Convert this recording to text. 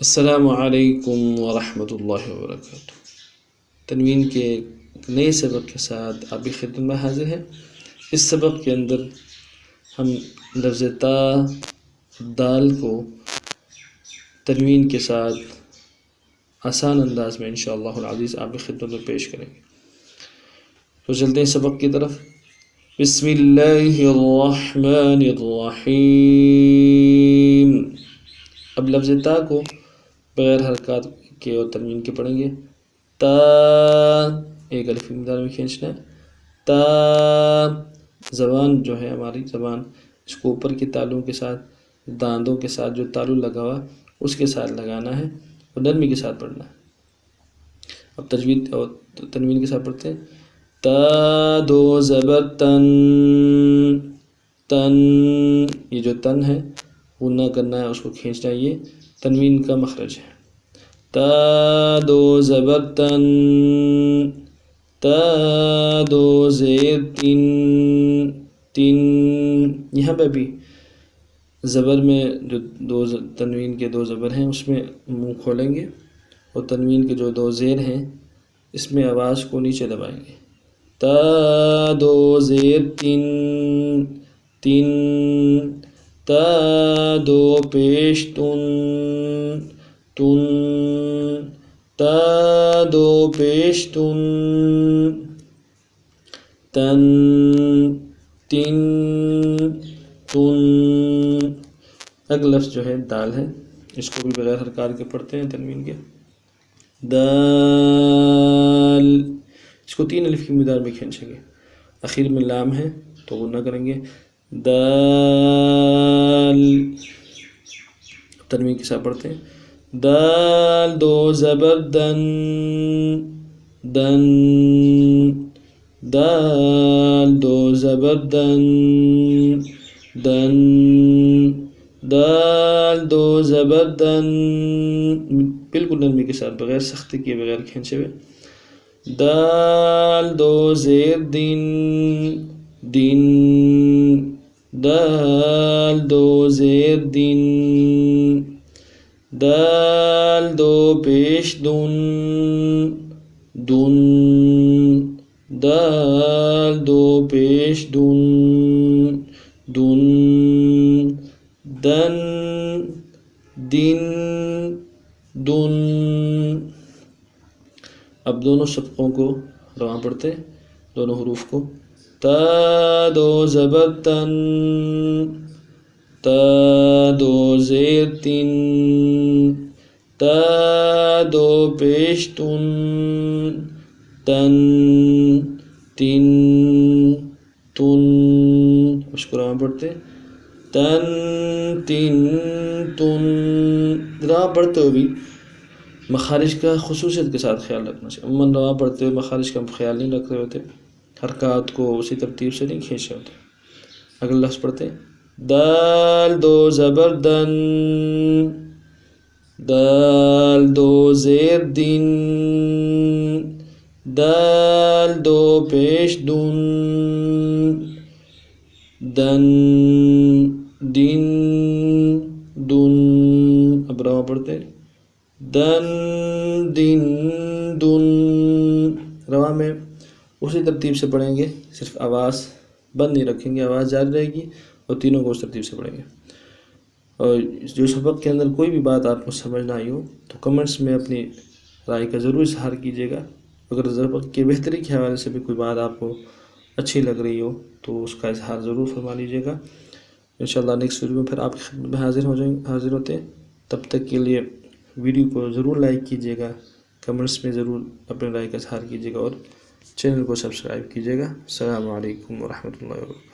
السلام علیکم ورحمۃ اللہ وبرکاتہ۔ تنوین کے ایک نئے سبق کے ساتھ آپ کی خدمت میں حاضر ہیں۔ اس سبق کے اندر ہم لفظ تا دال کو تنوین کے ساتھ آسان انداز میں انشاءاللہ العزیز آپ کی خدمت میں پیش کریں گے۔ تو چلتے ہیں سبق کی طرف۔ بسم اللہ الرحمن الرحیم۔ اب لفظ تا کو بغیر حرکات کے اور تنوین کے پڑھیں گے۔ تا، ایک الف کی مقدار میں کھینچنا ہے۔ تا، زبان جو ہے ہماری زبان، اس کو اوپر کے تالوں کے ساتھ، داندوں کے ساتھ جو تالو لگا ہوا اس کے ساتھ لگانا ہے اور نرمی کے ساتھ پڑھنا ہے۔ اب تجوید اور تنوین کے ساتھ پڑھتے ہیں۔ تا دو زبر تن، تن، یہ جو تن ہے وہ نہ کرنا ہے، اس کو کھینچنا ہے، یہ تنوین کا مخرج ہے۔ تا دو زبر تن، تا دو زیر تن، تن، یہاں پہ بھی زبر میں جو دو تنوین کے دو زبر ہیں اس میں منہ کھولیں گے اور تنوین کے جو دو زیر ہیں اس میں آواز کو نیچے دبائیں گے۔ تا دو زیر تن، تن، تا دو پیش تن، تن، تا دو پیش تن، تن، تن، تن۔ اگلا لفظ جو ہے دال ہے، اس کو بھی بغیر حرکات کے پڑھتے ہیں تنوین کے۔ دال، اس کو 3 الف کی مقدار میں کھینچیں گے، آخر میں لام ہے تو وہ نہ کریں گے۔ دال، تنوین کے ساتھ پڑھتے ہیں۔ دال دو زبر دن، دن، دال دو زبر دن، دن، دال دو زبر دن، بالکل نرمی کے ساتھ بغیر سختی کے، بغیر کھینچے ہوئے۔ دال دو زیر دن، دن، دال دو زیر دن، دال دو پیش دن، دن، دال دو پیش دن، دن، دن، دن، دن۔ اب دونوں شفقوں کو رواں پڑھتے ہیں، دونوں حروف کو۔ تا دو زبر تن، تا دو زیر تن، تا دو پیش تن، تن، تن، تن، اس کو رواں پڑھتے ہیں۔ تن، تن، تن۔ رواں پڑھتے ہوئے بھی مخارج کا خصوصیت کے ساتھ خیال رکھنا چاہیے۔ عموماً رواں پڑھتے ہوئے مخارج کا خیال نہیں رکھ رہے ہوتے، حرکات کو اسی ترتیب سے نہیں کھینچ رہے ہوتے۔ اگلا لفظ پڑھتے ہیں۔ دال دو زبر دن، دال دو زیر دن، دال دو پیش دن، دن، دن، دن۔ اب رواں پڑھتے ہیں۔ دن، دن، دن۔ رواں میں اسی ترتیب سے پڑھیں گے، صرف آواز بند نہیں رکھیں گے، آواز جاری رہے گی اور تینوں کو اس ترتیب سے پڑھیں گے۔ اور جو سبق کے اندر کوئی بھی بات آپ کو سمجھ نہ آئی ہو تو کمنٹس میں اپنی رائے کا ضرور اظہار کیجیے گا۔ اگر سبق کی بہتری کے حوالے سے بھی کوئی بات آپ کو اچھی لگ رہی ہو تو اس کا اظہار ضرور فرما لیجیے گا۔ انشاءاللہ نیکسٹ ویڈیو میں پھر آپ کی خدمت میں حاضر ہوتے ہیں۔ تب تک کے لیے ویڈیو کو ضرور لائک کیجیے گا، کمنٹس میں ضرور اپنے رائے کا اظہار کیجیے گا اور چینل کو سبسکرائب کیجیے گا۔ السلام علیکم ورحمۃ اللہ وبرکاتہ۔